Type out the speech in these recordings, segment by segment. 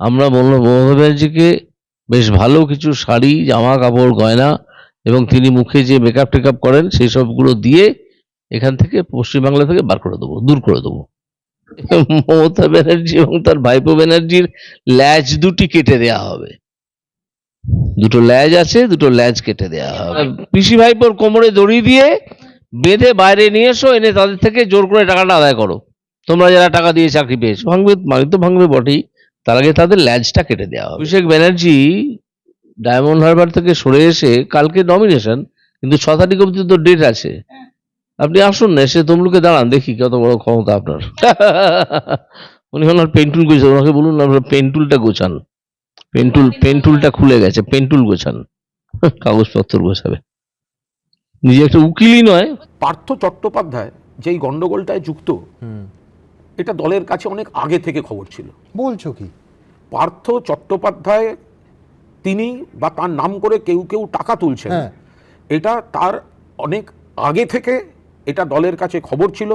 আমরা মমতা ব্যানার্জিকে বেশ ভালো কিছু শাড়ি, জামা কাপড়, গয়না এবং তিনি মুখে যে মেকআপ টেকআপ করেন সেই সবগুলো দিয়ে এখান থেকে পশ্চিমবাংলা থেকে বার করে দেবো, দূর করে দেবো। মমতা ব্যানার্জি এবং তার ভাইপো ব্যানার্জির ল্যাজ দুটি কেটে দেয়া হবে। দুটো ল্যাজ আছে, দুটো ল্যাজ কেটে দেয়া হবে। পিসি ভাইপোর কোমরে দড়ি দিয়ে বেঁধে বাইরে নিয়ে এসো, এনে তাদের থেকে জোর করে টাকাটা আদায় করো। তোমরা যারা টাকা দিয়ে চাকরি পেয়েছো, ভাঙবে মানে তো ভাঙবে বটেই, তার আগে তাদের ল্যাজটা কেটে দেওয়া হবে। অভিষেক ব্যানার্জি ডায়মন্ড হারবার থেকে সরে এসে কালকে নমিনেশন, কিন্তু 6 তারিখ অব্দি তো ডেট আছে। আপনি আসুন না, এসে তমলুকে দাঁড়ান, দেখি কত বড় ক্ষমতা আপনার। উনি ওনার পেন্টুল গোছান, ওনাকে বলুন না আপনার পেন্টুলটা গোছান। পেন্টুলটা খুলে গেছে, পেন্টুল গোছান। কাগজপত্র গোছাবে, নিজে একটা উকিলই নয়। পার্থ চট্টোপাধ্যায় যেই গন্ডগোলটায় যুক্ত, এটা দলের কাছে অনেক আগে থেকে খবর ছিল। বলছো কি? পার্থ চট্টোপাধ্যায় তিনি বা তার নাম করে কেউ কেউ টাকা তুলছেন, এটা তার অনেক আগে থেকে এটা দলের কাছে খবর ছিল।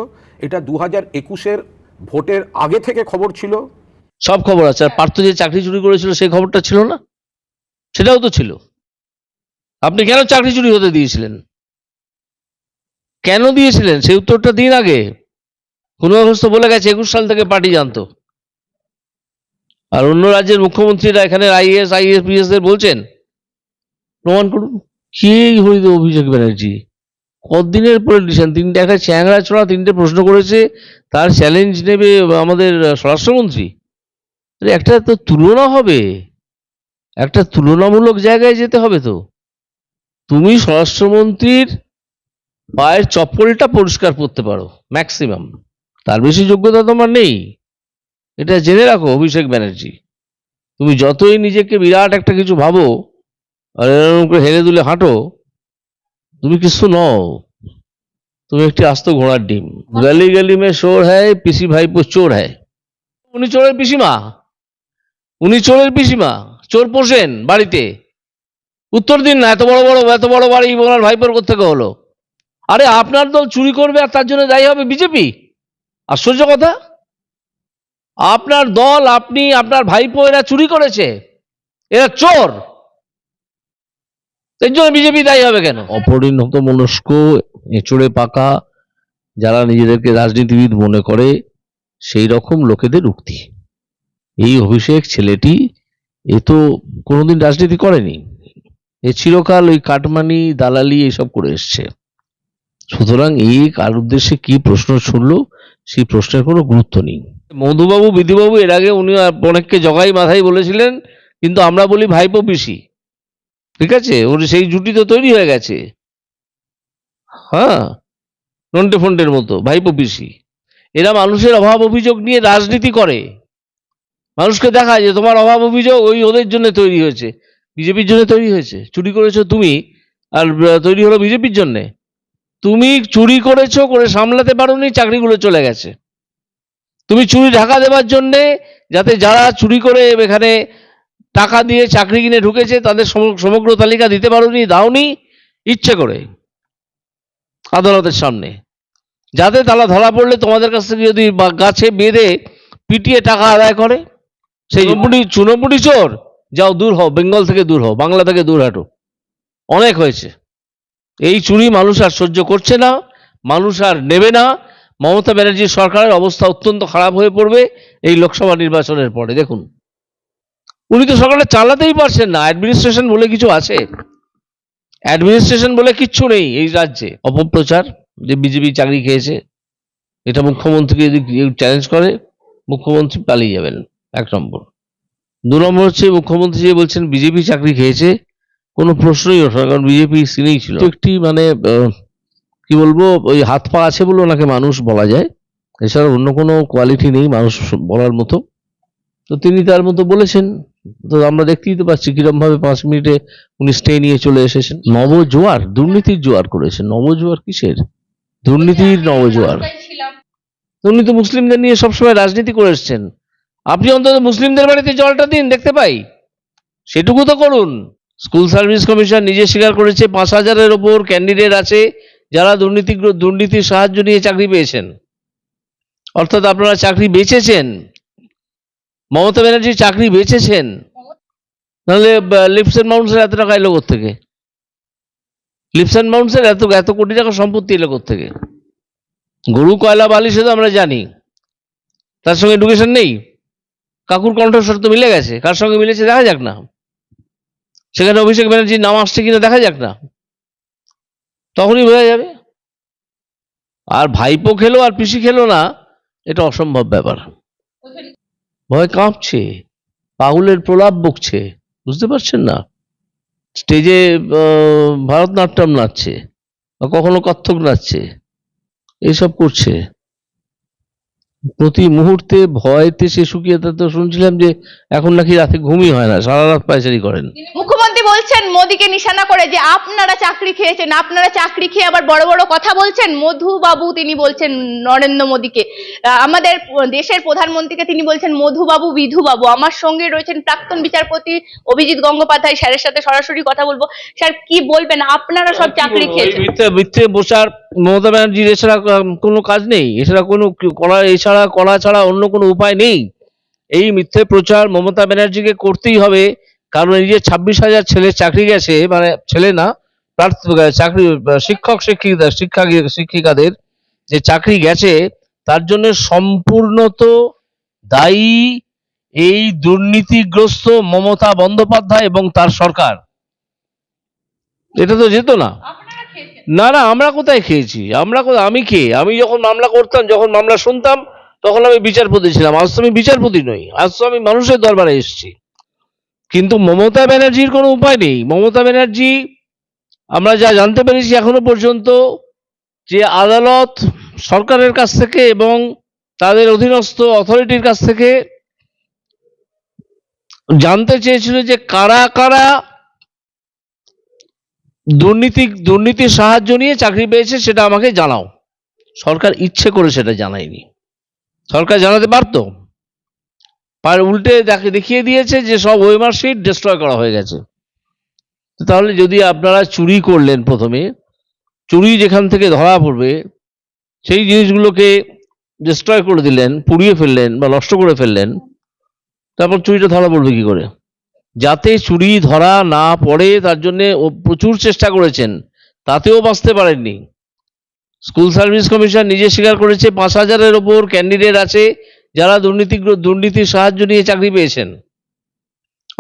এটা 2021-এর ভোটের আগে থেকে খবর ছিল। সব খবর আছে। আর পার্থ যে চাকরি চুরি করেছিল সেই খবরটা ছিল না? সেটাও তো ছিল। আপনি কেন চাকরি চুরি হতে দিয়েছিলেন? কেন দিয়েছিলেন সেই উত্তরটা দিন আগে। কোনো অবস্থা বলে গেছে 21 সাল থেকে পার্টি জানতো। আর অন্য রাজ্যের মুখ্যমন্ত্রীরা এখানে আইএস আইএপিএস দের বলছেন, প্রমাণ করুন। কে হইল অভিষেক ব্যানার্জি? কতদিনের পলিটিশিয়ান? তিনটে, একটা চ্যাংড়া ছড়া 3টে প্রশ্ন করেছে, তার চ্যালেঞ্জ নেবে আমাদের স্বরাষ্ট্রমন্ত্রী। একটা তো তুলনা হবে, একটা তুলনামূলক জায়গায় যেতে হবে। তো তুমি স্বরাষ্ট্রমন্ত্রীর পায়ের চপ্পলটা পরিষ্কার করতে পারো ম্যাক্সিমাম, তার বেশি যোগ্যতা তোমার নেই। এটা জেনে রাখো অভিষেক ব্যানার্জি। তুমি যতই নিজেকে বিরাট একটা কিছু ভাবো আর এরকম করে হেলে দুলে হাঁটো, তুমি কিছু নও। তুমি একটি আস্ত ঘোড়ার ডিম। গলি গলি মে শোর হ্যায়, পিসি ভাইপো চোর হ্যায়। উনি চোরের পিসিমা, উনি চোরের পিসিমা। চোর পোষেন বাড়িতে। উত্তর দিন না, এত বড় বাড়ি ওনার ভাইপোর কোত্থেকে হলো? আরে আপনার দল চুরি করবে আর তার জন্য দায়ী হবে বিজেপি? আশ্চর্য কথা। আপনার দল, আপনি, আপনার ভাইপো এরা চুরি করেছে, এরা চোর, এর জন্য বিজেপি দায়ী হবে কেন? অপরিণত মনস্ক, এঁচড়ে পাকা, যারা নিজেদেরকে রাজনীতিবিদ মনে করে সেই রকম লোকেদের উক্তি। এই অভিষেক ছেলেটি এ তো কোনোদিন রাজনীতি করেনি, এ চিরকাল ওই কাটমানি দালালি এইসব করে এসছে। সুতরাং এই কার উদ্দেশ্যে কি প্রশ্ন ছুড়লো সেই প্রশ্নের কোনো গুরুত্ব নেই। মধুবাবু, বিধুবাবু এর আগে উনি অনেককে জগাই মাথায় বলেছিলেন, কিন্তু আমরা বলি ভাইপো পিসি। ঠিক আছে, ওর সেই জুটি তো তৈরি হয়ে গেছে। হ্যাঁ, নন্টে ফন্টের মতো ভাইপো পিসি। এরা মানুষের অভাব অভিযোগ নিয়ে রাজনীতি করে, মানুষকে দেখায় যে তোমার অভাব অভিযোগ ওই ওদের জন্য তৈরি হয়েছে, বিজেপির জন্য তৈরি হয়েছে। চুরি করেছো তুমি, আর তৈরি হলো বিজেপির জন্য। তুমি চুরি করেছো, করে সামলাতে পারোনি, চাকরিগুলো চলে গেছে। তুমি চুরি ঢাকা দেওয়ার জন্যে, যাতে যারা চুরি করে এখানে টাকা দিয়ে চাকরি কিনে ঢুকেছে তাদের সমগ্র তালিকা দিতে পারোনি, দাওনি ইচ্ছে করে আদালতের সামনে, যাতে তারা ধরা পড়লে তোমাদের কাছ থেকে যদি গাছে বেঁধে পিটিয়ে টাকা আদায় করে। সেই চুনোপুটি চোর, যাও দূর হও, বেঙ্গল থেকে দূর হও, বাংলা থেকে দূর হাঁটো, অনেক হয়েছে। এই চুরি মানুষ আর সহ্য করছে না, মানুষ আর নেবে না। মমতা ব্যানার্জির সরকারের অবস্থা অত্যন্ত খারাপ হয়ে পড়বে এই লোকসভা নির্বাচনের পরে। দেখুন, উনি তো সরকারটা চালাতেই পারছেন না। অ্যাডমিনিস্ট্রেশন বলে কিছু আছে? অ্যাডমিনিস্ট্রেশন বলে কিচ্ছু নেই এই রাজ্যে। অপপ্রচার যে বিজেপি চাকরি খেয়েছে, এটা মুখ্যমন্ত্রীকে যদি চ্যালেঞ্জ করে, মুখ্যমন্ত্রী পালিয়ে যাবেন, 1 নম্বর। 2 নম্বর হচ্ছে, মুখ্যমন্ত্রী যে বলছেন বিজেপি চাকরি খেয়েছে, কোনো প্রশ্নই ওঠে না, কারণ বিজেপি সিনেই ছিল। একটি মানে কি বলবো, ওই হাত পা আছে বলে ওনাকে মানুষ বলা যায়, এছাড়া অন্য কোনো কোয়ালিটি নেই মানুষ বলার মতো। তো তিনি তার মতো বলেছেন, তো আমরা দেখতেই তো পাচ্ছি কিরম ভাবে 5 মিনিটে উনি স্টে নিয়ে চলে এসেছেন। নবজোয়ার, দুর্নীতির জোয়ার করেছেন। নবজোয়ার কিসের? দুর্নীতির নবজোয়ার। উনি তো মুসলিমদের নিয়ে সবসময় রাজনীতি করে এসছেন। আপনি অন্তত মুসলিমদের বাড়িতে জলটা দিন, দেখতে পাই, সেটুকু তো করুন। স্কুল সার্ভিস কমিশন নিজে স্বীকার করেছে 5,000-এর ওপর ক্যান্ডিডেট আছে যারা দুর্নীতির সাহায্য নিয়ে চাকরি পেয়েছেন। অর্থাৎ আপনারা চাকরি বেচেছেন। মমতা ব্যানার্জি চাকরি বেচেছেন, নাহলে লিপস অ্যান্ড মাউন্টসের এত টাকা এলো থেকে? লিপস অ্যান্ড মাউন্টসের এত এত কোটি টাকা সম্পত্তি এলো থেকে? গরু কয়লা বালি সে তো আমরা জানি, তার সঙ্গে এডুকেশন নেই। কাকুর কণ্ঠস্বর তো মিলে গেছে, কার সঙ্গে মিলেছে দেখা যাক না, সেখানে অভিষেক ব্যানার্জির নাম আসছে কিনা দেখা যাক না, তখনই বোঝা যাবে। আর ভাইপো খেলো আর পিসি খেলো না, এটা অসম্ভব ব্যাপার। ভয় কাঁপছে, পাগলের প্রলাপ বকছে, বুঝতে পারছেন না? স্টেজে ভারতনাট্যম নাচছে, বা কখনো কত্থক নাচছে, এইসব করছে। প্রতি মুহূর্তে ভয়তে সে শুকিয়ে, তো শুনছিলাম যে এখন নাকি রাতে ঘুমই হয় না, সারা রাত পায়চারি করেন। মুখ্যমন্ত্রী বলছেন মোদীকে নিশানা করে যে আপনারা চাকরি খেয়েছেন, আপনারা চাকরি খেয়ে আবার বড় বড় কথা বলছেন। মধুবাবু তিনি বলছেন নরেন্দ্র মোদীকে, আমাদের দেশের প্রধানমন্ত্রীকে তিনি বলছেন মধুবাবু বিধুবাবু। আমার সঙ্গে রয়েছেন প্রাক্তন বিচারপতি অভিজিৎ গঙ্গোপাধ্যায়, স্যারের সাথে সরাসরি কথা বলবো। স্যার কি বলবেন, আপনারা সব চাকরি খেয়েছেন? মিথ্যে বসার মমতা ব্যানার্জির এছাড়া কোনো কাজ নেই, এছাড়া কোনো করা ছাড়া অন্য কোনো উপায় নেই। এই মিথ্যে প্রচার মমতা ব্যানার্জিকে করতেই হবে, কারণ এই যে 26,000 ছেলে চাকরি গেছে, মানে ছেলে না, চাকরি, শিক্ষক শিক্ষিকাদের যে চাকরি গেছে, তার জন্য সম্পূর্ণত দায়ী এই দুর্নীতিগ্রস্ত মমতা বন্দ্যোপাধ্যায় এবং তার সরকার। এটা তো যেত না। না না, আমরা কোথায় খেয়েছি? আমি কে? আমি যখন মামলা করতাম, যখন মামলা শুনতাম, তখন আমি বিচারপতি ছিলাম। আজ তো আমি বিচারপতি নই, আজ তো আমি মানুষের দরবারে এসেছি। কিন্তু মমতা ব্যানার্জির কোনো উপায় নেই। মমতা ব্যানার্জি, আমরা যা জানতে পেরেছি এখনো পর্যন্ত, যে আদালত সরকারের কাছ থেকে এবং তাদের অধীনস্থ অথরিটির কাছ থেকে জানতে চেয়েছিল যে কারা কারা দুর্নীতির সাহায্য নিয়ে চাকরি পেয়েছে, সেটা আমাকে জানাও। সরকার ইচ্ছে করে সেটা জানায়নি। সরকার জানাতে পারতো, উল্টে দেখিয়ে দিয়েছে যে সব ওয়েমার শিট ডিস্ট্রয় করা হয়ে গেছে। তাহলে যদি আপনারা চুরি করলেন, প্রথমে চুরি যেখান থেকে ধরা পড়বে সেই জিনিসগুলোকে ডিস্ট্রয় করে দিলেন, পুড়িয়ে ফেললেন বা নষ্ট করে ফেললেন, তারপর চুরিটা ধরা পড়বে কি করে? যাতে চুরি ধরা না পড়ে তার জন্য প্রচুর চেষ্টা করেছেন, তাতেও বাঁচতে পারেননি। স্কুল সার্ভিস কমিশন নিজে স্বীকার করেছে 5,000-এর ওপর ক্যান্ডিডেট আছে যারা দুর্নীতির সাহায্য নিয়ে চাকরি পেয়েছেন।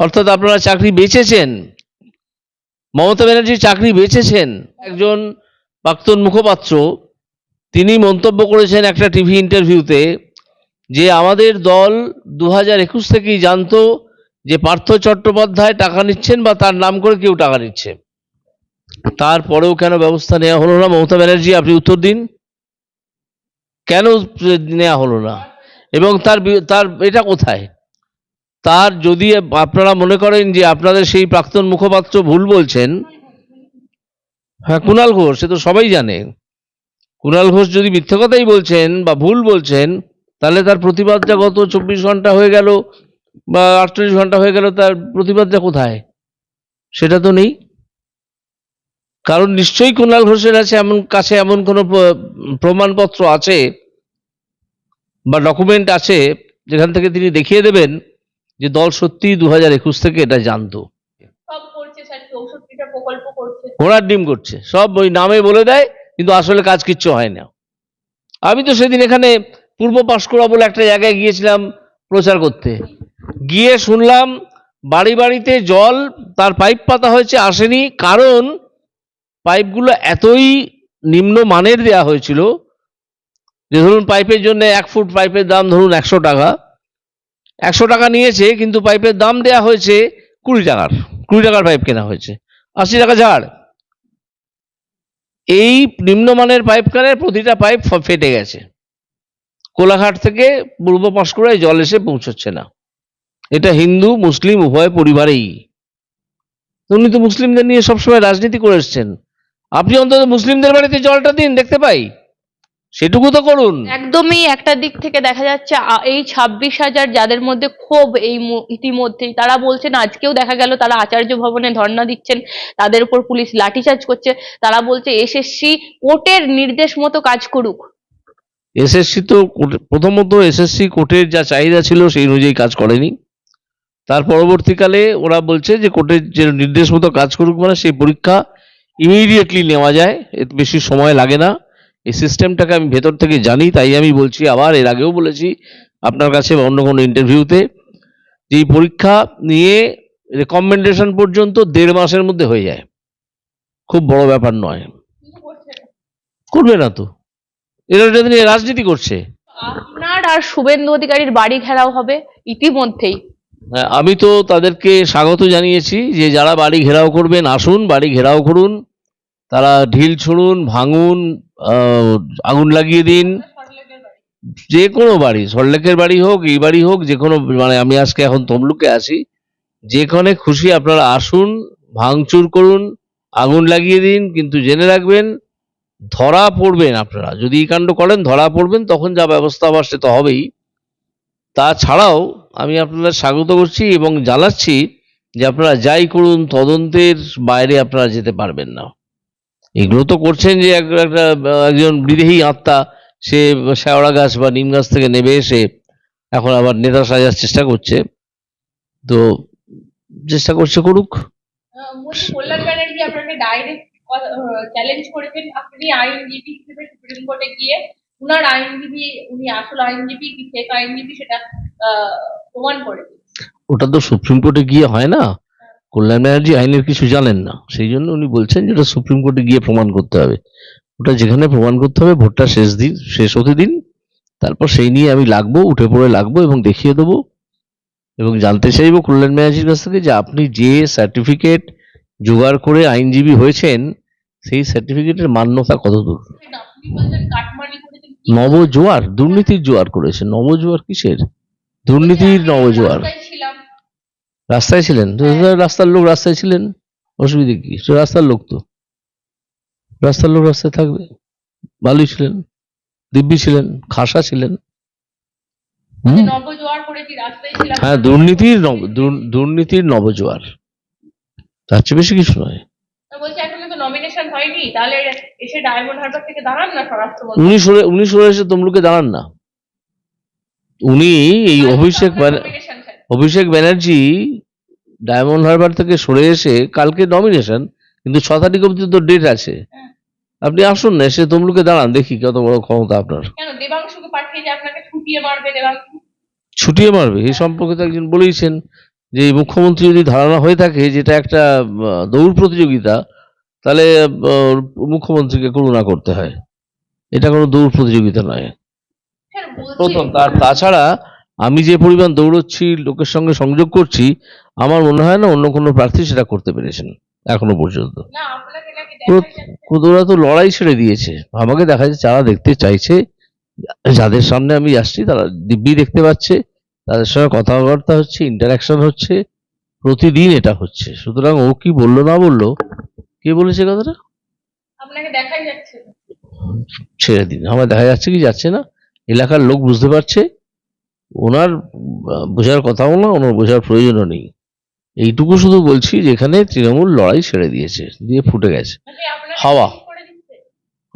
অর্থাৎ আপনারা চাকরি বেচেছেন, মমতা ব্যানার্জি চাকরি বেচেছেন। একজন প্রাক্তন মুখপাত্র তিনি মন্তব্য করেছেন একটা টিভি ইন্টারভিউতে যে আমাদের দল 2021 থেকেই জানতো যে পার্থ চট্টোপাধ্যায় টাকা নিচ্ছেন বা তার নাম করে কেউ টাকা নিচ্ছে। তারপরেও কেন ব্যবস্থা নেওয়া হলো না? মমতা ব্যানার্জি, আপনি উত্তর দিন, কেন নেওয়া হলো না? এবং তার এটা কোথায়? তার, যদি আপনারা মনে করেন যে আপনাদের সেই প্রাক্তন মুখপাত্র ভুল বলছেন, হ্যাঁ, কুণাল ঘোষ, সে তো সবাই জানে। কুণাল ঘোষ যদি মিথ্যে কথাই বলছেন বা ভুল বলছেন, তাহলে তার প্রতিবাদটা গত 24 ঘন্টা হয়ে গেল বা 48 ঘন্টা হয়ে গেল, তার প্রতিবাদটা কোথায়? সেটা তো নেই। কারণ নিশ্চয়ই কুণাল ঘোষের কাছে এমন কোনো প্রমাণপত্র আছে বা ডকুমেন্ট আছে যেখান থেকে তিনি দেখিয়ে দেবেন যে দল সত্যি 2021 থেকে এটা জানতো। ঘোড়ার ডিম করছে, সব ওই নামে বলে দেয়, কিন্তু আসলে কাজ কিচ্ছু হয় না। আমি তো সেদিন এখানে পূর্ব পাঁশকুড়া বলে একটা জায়গায় গিয়েছিলাম প্রচার করতে, গিয়ে শুনলাম বাড়ি বাড়িতে জল, তার পাইপ পাতা হয়েছে, আসেনি। কারণ পাইপগুলো এতই নিম্ন মানের দেয়া হয়েছিল যে ধরুন পাইপের জন্য 1 ফুট পাইপের দাম ধরুন 100 টাকা, 100 টাকা নিয়েছে, কিন্তু পাইপের দাম দেয়া হয়েছে 20 টাকার পাইপ কেনা হয়েছে, 80 টাকা ছাড়। এই নিম্নমানের পাইপ কানের প্রতিটা পাইপ ফেটে গেছে, কোলাঘাট থেকে পূর্ব পাঁশকুড়ায় জল এসে পৌঁছচ্ছে না। এটা হিন্দু মুসলিম উভয় পরিবারেই। উনি তো মুসলিমদের নিয়ে সবসময় রাজনীতি করে এসছেন, আপনি অন্তত মুসলিমদের বাড়িতে জলটা দিন, দেখতে পাই, সেটুকু তো করুন। একদমই একটা দিক থেকে দেখা যাচ্ছে এই 26,000 যাদের মধ্যে ক্ষোভ এই ইতিমধ্যেই, তারা বলছেন, আজকেও দেখা গেল তারা আচার্য ভবনে ধর্ণা দিচ্ছেন, তাদের উপর পুলিশ লাঠিচার্জ করছে। তারা বলছে এসএসসি কোর্টের নির্দেশ মতো কাজ করুক। এসএসসি তো প্রথমত এসএসসি কোর্টের যা চাহিদা ছিল সেই অনুযায়ী কাজ করেনি। তার পরবর্তীকালে ওরা বলছে যে কোর্টের যে নির্দেশ মতো কাজ করুক, মানে সেই পরীক্ষা ইমিডিয়েটলি নেওয়া যায়, এতে বেশি সময় লাগে না। এই সিস্টেমটাকে আমি ভেতর থেকে জানি, তাই আমি বলছি, আবার এর আগেও বলেছি আপনার কাছে বা অন্য কোনো ইন্টারভিউতে, যে এই পরীক্ষা নিয়ে রেকমেন্ডেশন পর্যন্ত 1.5 মাসের মধ্যে হয়ে যায়, খুব বড় ব্যাপার নয়। করবে না তো, এরা এটা নিয়ে রাজনীতি করছে। আপনার আর শুভেন্দু অধিকারীর বাড়ি ঘেরাও হবে ইতিমধ্যেই। হ্যাঁ, আমি তো তাদেরকে স্বাগত জানিয়েছি যে যারা বাড়ি ঘেরাও করবেন আসুন, বাড়ি ঘেরাও করুন, তারা ঢিল ছুড়ুন, ভাঙুন, আগুন লাগিয়ে দিন, যে কোনো বাড়ি, সল্টলেকের বাড়ি হোক, এই বাড়ি হোক, যে কোনো, মানে আমি আজকে এখন তমলুকে আছি, যেখানে খুশি আপনারা আসুন, ভাঙচুর করুন, আগুন লাগিয়ে দিন, কিন্তু জেনে রাখবেন ধরা পড়বেন। আপনারা যদি এই কাণ্ড করেন ধরা পড়বেন, তখন যা ব্যবস্থা হবার সে তো হবেই। তাছাড়াও আমি আপনাদের স্বাগত করছি এবং জানাচ্ছি যে আপনারা যাই করুন, তদন্তের বাইরে আপনারা যেতে পারবেন না। এগুলো তো করছেন যে একজন বিদেহী আত্মা, সে শেওড়া গাছ বা নিম গাছ থেকে নেমে এসে এখন আবার নেতা সাজার চেষ্টা করছে। তো চেষ্টা করছে, করুক। কল্যাণ ব্যানার্জি আপনাকে ডাইরেক্ট চ্যালেঞ্জ করেছেন, আপনি আইনজীবী হিসেবে সুপ্রিম কোর্টে গিয়ে উনার আইনজীবী, উনি আসল আইনজীবী কি ফেক আইনজীবী সেটা প্রমাণ করেছেন। ওটা তো সুপ্রিম কোর্টে গিয়ে হয় না। কল্যাণ ব্যানার্জি আইনের কিছু জানেন না, সেই জন্য উনি বলছেন যেটা সুপ্রিম কোর্টে গিয়ে প্রমাণ করতে হবে। ওটা যেখানে প্রমাণ করতে হবে, ভোটটা শেষ হতে দিন, তারপর সেই নিয়ে আমি লাগবো, উঠে পড়ে লাগবো এবং দেখিয়ে দেবো। এবং জানতে চাইবো কল্যাণ ব্যানার্জির কাছ থেকে যে আপনি যে সার্টিফিকেট জোগাড় করে আইনজীবী হয়েছেন, সেই সার্টিফিকেটের মান্যতা কতদূর। আপনি বলছেন কাটমানি করেছেন, নবজোয়ার, দুর্নীতির জোয়ার করেছে। নবজোয়ার কিসের? দুর্নীতির নবজোয়ার। ছিলাম রাস্তায় ছিলেন তো, রাস্তার লোক রাস্তায় ছিলেন, অসুবিধে কি? সে রাস্তার লোক তো, রাস্তার লোক রাস্তায় থাকবে। ভালোই ছিলেন, দিব্যি ছিলেন, খাসা ছিলেন। নবজোয়ার করেছি, রাস্তায় ছিলাম। হ্যাঁ, দুর্নীতির নবজোয়ার, তার চেয়ে বেশি কিছু নয়। বলছি এখনো তো নমিনেশন হয়নি, তাহলে এসে ডায়মন্ড হারবার থেকে দাঁড়ান না স্বরাষ্ট্রমন্ত্রী। উনি সরে এসে তমলুকে দাঁড়ান না। উনি এই অভিষেক ব্যানার্জি ডায়মন্ড হারবার থেকে সরে এসে, কালকে নমিনেশন, কিন্তু 6 তারিখ অব্দি তো ডেট আছে। আপনি আসুন না, এসে তমলুকে দাঁড়ান, দেখি কত বড় ক্ষমতা আপনার। কেন দেবাংশুকে পাঠিয়ে যে আপনাকে ছুটিয়ে মারবে? দেবাংশু ছুটিয়ে মারবে এই সম্পর্কে তো একজন বলেইছেন যে এই মুখ্যমন্ত্রী যদি ধারণা হয়ে থাকে যেটা একটা দৌড় প্রতিযোগিতা, তাহলে মুখ্যমন্ত্রীকে করুণা করতে হয়। এটা কোনো দৌড় প্রতিযোগিতা নয়। প্রথম, তাছাড়া আমি যে পরিমাণ দৌড়চ্ছি, লোকের সঙ্গে সংযোগ করছি, আমার মনে হয় না অন্য কোনো প্রার্থী সেটা করতে পেরেছেন এখনো পর্যন্ত। ওরা তো লড়াই ছেড়ে দিয়েছে। আমাকে দেখা যাচ্ছে যারা দেখতে চাইছে, যাদের সামনে আমি আসছি, তারা দিব্যি দেখতে পাচ্ছে, তাদের সঙ্গে কথাবার্তা হচ্ছে, ইন্টারাকশন হচ্ছে, প্রতিদিন এটা হচ্ছে। সুতরাং ও কি বললো না বললো, কে বলেছে কথাটা? আপনাকে দেখাই যাচ্ছে, ছেড়ে দিন, আমার দেখা যাচ্ছে কি যাচ্ছে না, এলাকার লোক বুঝতে পারছে। ওনার বোঝার কথাও না, ওনার বোঝার প্রয়োজনও নেই। এইটুকু শুধু বলছি, যেখানে তৃণমূল লড়াই ছেড়ে দিয়েছে, দিয়ে ফুটে গেছে হাওয়া।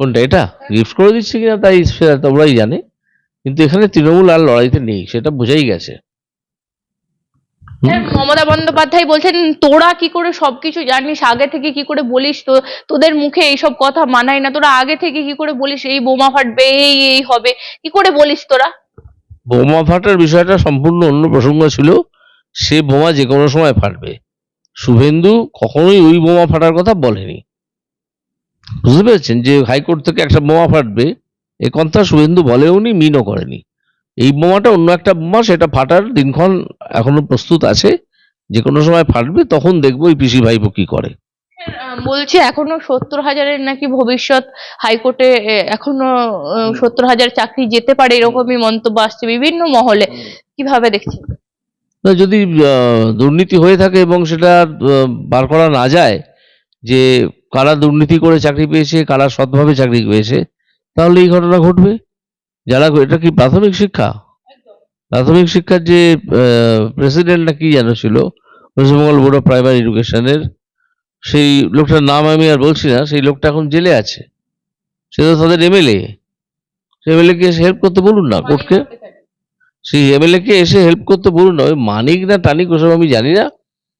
কোনটা? এটা গিফট করে দিচ্ছে কিনা তাই সেটা তোমরাই জানে, কিন্তু এখানে তৃণমূল আর লড়াইতে নেই, সেটা বোঝাই গেছে। মমতা বন্দ্যোপাধ্যায় বলছেন তোরা কি করে সবকিছু জানিস, আগে থেকে কি করে বলিস, তো তোদের মুখে এইসব কথা মানায় না, তোরা আগে থেকে কি করে বলিস এই বোমা ফাটবে, এই হবে, কি করে বলিস তোরা? বোমা ফাটার বিষয়টা সম্পূর্ণ অন্য প্রসঙ্গ ছিল। সে বোমা যে কোনো সময় ফাটবে। শুভেন্দু কখনোই ওই বোমা ফাটার কথা বলেনি, বুঝতে পেরেছেন? যে হাইকোর্ট থেকে একটা বোমা ফাটবে, এ কথা শুভেন্দু বলেওনি, মিনও করেনি। এই বোমাটা অন্য একটা বোমা, সেটা ফাটার দিনক্ষণ এখনো প্রস্তুত আছে, যে কোনো সময় ফাটবে, তখন দেখবো এই পিসি ভাইপো কি করে। বলছে এখনো 70,000-এর নাকি ভবিষ্যৎ হাইকোর্টে, এখনো 70,000 চাকরি যেতে পারে, এরকমই মন্তব্য আসছে বিভিন্ন মহলে। কিভাবে দেখছেন? যদি দুর্নীতি হয়ে থাকে এবং সেটা বার করা না যায় যে কারা দুর্নীতি করে চাকরি পেয়েছে, কারা সৎভাবে চাকরি পেয়েছে, তাহলে এই ঘটনা ঘটবে। যারা, এটা কি প্রাথমিক শিক্ষা? প্রাথমিক শিক্ষার যে প্রেসিডেন্ট না কি যেন ছিল পশ্চিমবঙ্গ বোর্ড অফ প্রাইমারি এডুকেশনের, সেই লোকটার নাম আমি আর বলছি না, সেই লোকটা এখন জেলে আছে। সে তো তাদের এমএলএ, সে এমএলএ কে এসে হেল্প করতে বলুন না কোর্টকে, সেই এমএলএ কে এসে হেল্প করতে বলুন না। ওই মানিক না টানিক ওসব আমি জানি না।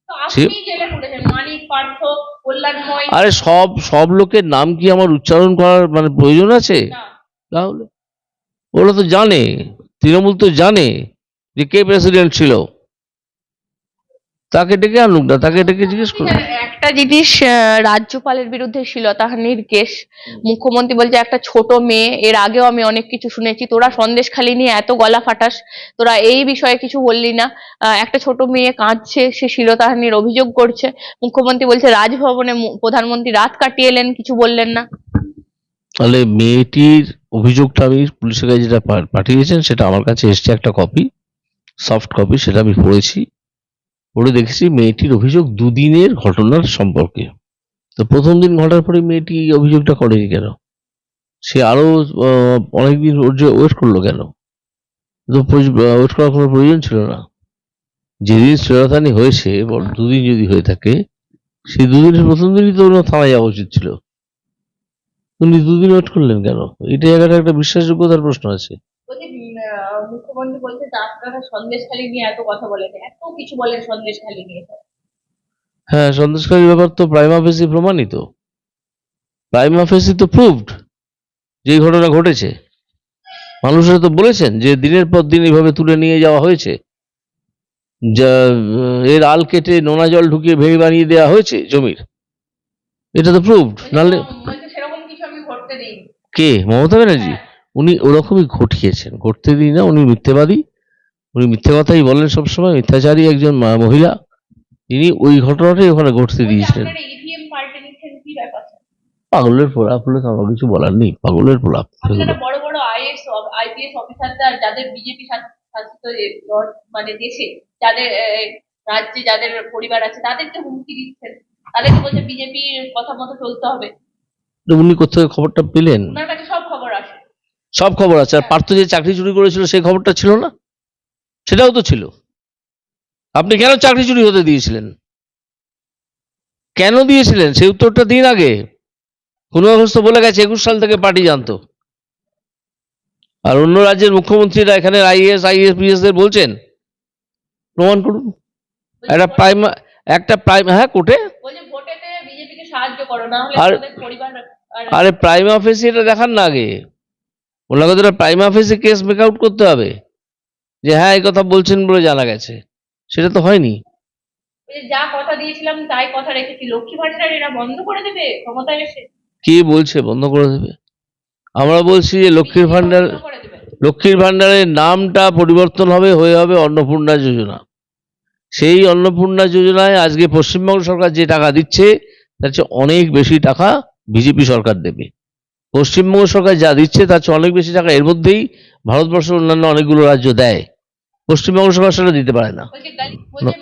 তো আপনি জেলে পড়েছেন, মানিক, পার্থ, কল্যাণময়। আরে সব সব লোকের নাম কি আমার উচ্চারণ করার মানে প্রয়োজন আছে? না। তাহলে ওরা তো জানে, তৃণমূল তো জানে যে কে প্রেসিডেন্ট ছিল। তাকে ডেকে আনুক না, তাকে ডেকে জিজ্ঞেস করুন। একটা জিনিস, রাজ্যপালের বিরুদ্ধে শ্লীলতাহানির কেস, মুখ্যমন্ত্রী বলছে একটা ছোট মেয়ে, এর আগেও আমি অনেক কিছু শুনেছি, তোরা সন্দেশখালি নিয়ে এত গলা ফাটাস, তোরা এই বিষয়ে কিছু বললি না। একটা ছোট মেয়ে কাঁদছে, সে শ্লীলতাহানির অভিযোগ করছে, মুখ্যমন্ত্রী বলছে রাজভবনে প্রধানমন্ত্রী রাত কাটিয়ে এলেন, কিছু বললেন না। তাহলে মেয়েটির অভিযোগটা আমি পুলিশের কাছে যেটা পাঠিয়েছেন সেটা আমার কাছে এসছে একটা কপি, সফট কপি, সেটা আমি পড়েছি। পড়ে দেখেছি মেয়েটির অভিযোগ দুদিনের ঘটনার সম্পর্কে। তো প্রথম দিন ঘটার পরে মেয়েটি এই অভিযোগটা করেনি কেন? সে আরো অনেকদিন ওয়েট করলো কেন? তো ওয়েট করার কোনো প্রয়োজন ছিল না। যেদিন শ্লীলতাহানি হয়েছে, দুদিন যদি হয়ে থাকে, সেই দুদিনের প্রথম দিনই তো ওনার থানায় যাওয়া উচিত ছিল। উনি দুদিন ওয়েট করলেন কেন? এটা জায়গাটা একটা বিশ্বাসযোগ্যতার প্রশ্ন আছে। বলছি, মুখ্যমন্ত্রী বলছে যে আপনারা সন্দেশখালি নিয়ে এত কথা বলেন, এত কিছু বলেন সন্দেশখালি নিয়ে। হ্যাঁ, সন্দেশখালীর ব্যাপার তো প্রাইমা ফেসি প্রমাণিত, প্রাইমা ফেসি তো প্রুভড যে এই ঘটনা ঘটেছে। মানুষরা তো বলেছেন যে দিনের পর দিন এইভাবে তুলে নিয়ে যাওয়া হয়েছে, যা এর আল কেটে নোনা জল ঢুকিয়ে ভেড়ি বানিয়ে দেওয়া হয়েছে জমির। এটা তো প্রুভড। নাহলে সেরকম কিছু আমি ঘটতে দিইনি। কে? মমতা ব্যানার্জি? উনি ওরকমই ঘটিয়েছেন, ঘটতে দিই না। উনি মিথ্যেবাদী, উনি মিথ্যে কথাই বলেন সবসময়, মিথ্যাচারী একজন মহিলা। তিনি ওই ঘটনাটাই ওখানে ঘটতে দিয়েছিলেন। আপনারা ইভিএম পাল্টে নিচ্ছেন, কি ব্যাপার? পাগলের প্রলাপ হলে তো আমার কিছু বলার নেই, পাগলের প্রলাপ আপনারা এগুলো। বড় বড় আইএস আইপিএস অফিসাররা, যাদের বিজেপি শাসিত মানে দেশে, যাদের রাজ্যে যাদের পরিবার আছে, তাদেরকে হুমকি দিচ্ছেন, তাদেরকে বলছে বিজেপির কথা মতো চলতে হবে। তো উনি কোথায় খবরটা পেলেন? ওনার কাছে সব খবর আসে। সব খবর আছে। আর পার্থ যে চাকরি চুরি করেছিল সেই খবরটা ছিল না? সেটাও তো ছিল। আপনি কেন চাকরি চুরি হতে দিয়েছিলেন? কেন দিয়েছিলেন সেই উত্তরটা দিন আগে। কোন অবস্থা বলে গেছে 21 সাল থেকে পার্টি জানতো। আর অন্য রাজ্যের মুখ্যমন্ত্রীরা এখানে আইএএস দের বলছেন, প্রমাণ করুন। হ্যাঁ, কোর্টে। বলছে ভোটেতে বিজেপিকে সাহায্য করো, না হলে আর আমাদের পরিবার। আরে প্রাইমা ফেসি এটা দেখান না আগে। ওনাকে তো প্রাইমা ফেসি কেস মেক আউট করতে হবে যে হ্যাঁ এই কথা বলছেন বলে জানা গেছে। সেটা তো হয়নি। যা কথা দিয়েছিলাম তাই কথা রেখেছি, লক্ষ্মী ভান্ডার এরা বন্ধ করে দেবে ক্ষমতায় এসে। কে বলছে বন্ধ করে দেবে? আমরা বলছি যে লক্ষ্মীর ভান্ডারের নামটা পরিবর্তন হবে, হয়ে হবে অন্নপূর্ণা যোজনা। সেই অন্নপূর্ণা যোজনায় আজকে পশ্চিমবঙ্গ সরকার যে টাকা দিচ্ছে তার চেয়ে অনেক বেশি টাকা বিজেপি সরকার দেবে। পশ্চিমবঙ্গ সরকার যা দিচ্ছে তার চেয়ে অনেক বেশি টাকা এর মধ্যেই ভারতবর্ষের অন্যান্য অনেকগুলো রাজ্য দেয়। পশ্চিমবঙ্গ সরকার সেটা দিতে পারে না।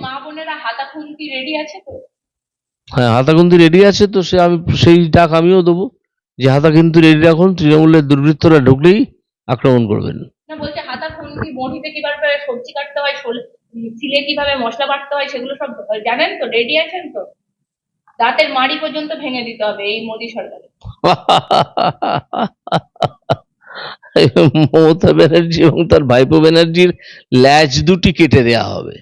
মা বোনেরা হাতাখুন্তি রেডি আছে তো? হ্যাঁ, হাতাখুন্তি রেডি আছে তো, আমি সেই ডাক আমিও দেবো যে হাতাখুন্তি রেডি রাখুন, তৃণমূলের দুর্বৃত্তরা ঢুকলেই আক্রমণ করবেন। না, বলছে হাতাখুন্তি, বড়িতে কিভাবে সবজি কাটতে হয়, সিলে কিভাবে মশলা বাটতে হয়, সেগুলো সব জানেন তো? রেডি আছেন তো? দাঁতের মাড়ি পর্যন্ত ভেঙে দিতে হবে এই মোদী সরকারের। মমতা ব্যানার্জি এবং তার ভাইপো ব্যানার্জির ল্যাজ দুটি কেটে দেওয়া হবে।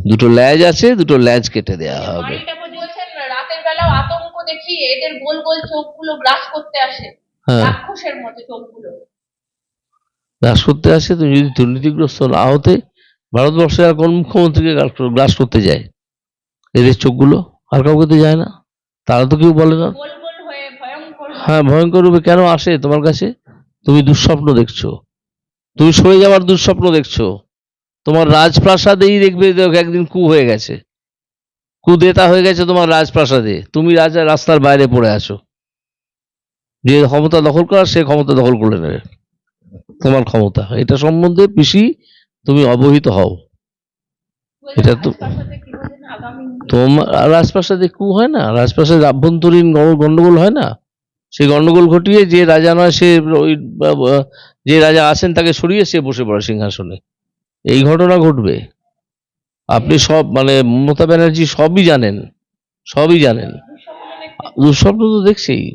দুটো ল্যাজ আছে, দুটো ল্যাজ কেটে দেওয়া হবে। রাতের বেলাও আতঙ্ক দেখি, এদের গোল গোল চোখগুলো গ্রাস করতে আসে, রাক্ষসের মতো চোখগুলো গ্রাস করতে আসে। তুমি যদি দুর্নীতিগ্রস্ত না হতে, ভারতবর্ষে আর কোন মুখ্যমন্ত্রীকে গ্রাস করতে যায়? এদের চোখগুলো আর কাউকে তো যায় না, তারা তো কেউ বলে না। হ্যাঁ, ভয়ঙ্কর রূপে কেন আসে তোমার কাছে? তুমি দুঃস্বপ্ন দেখছো, তুমি সরে যাওয়ার দুঃস্বপ্ন দেখছো। তোমার রাজপ্রাসাদেই দেখবে একদিন কু হয়ে গেছে, কুদেতা হয়ে গেছে তোমার রাজপ্রাসাদে, তুমি রাস্তার বাইরে পড়ে আছো। যে ক্ষমতা দখল করার সে ক্ষমতা দখল করে নেবে তোমার ক্ষমতা। এটা সম্বন্ধে পিসি তুমি অবহিত হও। এটা তো তোমার রাজপ্রাসাদে কু হয় না, রাজপ্রাসাদে আভ্যন্তরীণ গন্ডগোল হয় না? সেই গন্ডগোল ঘটিয়ে যে রাজা নয় সে ওই যে রাজা আছেন তাকে সরিয়ে সে বসে পড়ে সিংহাসনে, এই ঘটনা ঘটবে। আপনি সব মানে মমতা ব্যানার্জি সবই জানেন, সবই জানেন। দুঃস্বপ্ন তো দেখছেই।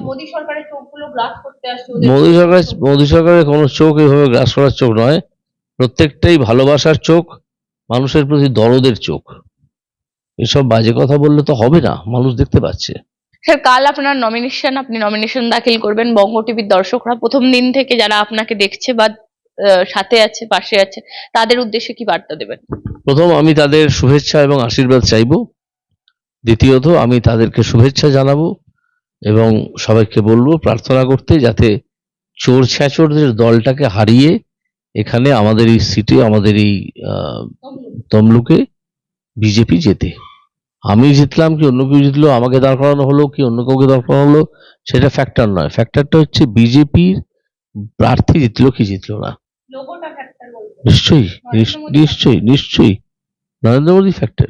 মোদী সরকারের চোখগুলো চোখগুলো গ্রাস করতে আসছে মোদী সরকারের কোনো চোখ এইভাবে গ্রাস করার চোখ নয়, প্রত্যেকটাই ভালোবাসার চোখ, মানুষের প্রতি দরদের চোখ। এসব বাজে কথা বললে তো হবে না, মানুষ দেখতে পাচ্ছে। স্যার কাল আপনার নমিনেশন, আপনি নমিনেশন দাখিল করবেন। বঙ্গ টিভির দর্শকরা প্রথম দিন থেকে যারা আপনাকে দেখছে বা সাথে আছে, পাশে আছে, তাদের উদ্দেশ্যে কি বার্তা দেবেন? প্রথম, আমি তাদের শুভেচ্ছা এবং আশীর্বাদ চাইবো। দ্বিতীয়ত, আমি তাদেরকে শুভেচ্ছা জানাবো এবং সবাইকে বলবো প্রার্থনা করতে, যাতে চোর ছ্যাচোরদের দলটাকে হারিয়ে এখানে আমাদের এই সিটে, আমাদের এই তমলুকে বিজেপি জেতে। আমি জিতলাম কি অন্য কেউ জিতলো, আমাকে দাঁড় করানো হলো কি অন্য কাউকে দাঁড় করানো হলো, সেটা ফ্যাক্টর নয়। ফ্যাক্টরটা হচ্ছে বিজেপির প্রার্থী জিতলো কি জিতলো না। লোগোটা ফ্যাক্টর বলতে নিশ্চয়ই, নিশ্চয়ই, নিশ্চয়ই নরেন্দ্র মোদী ফ্যাক্টর।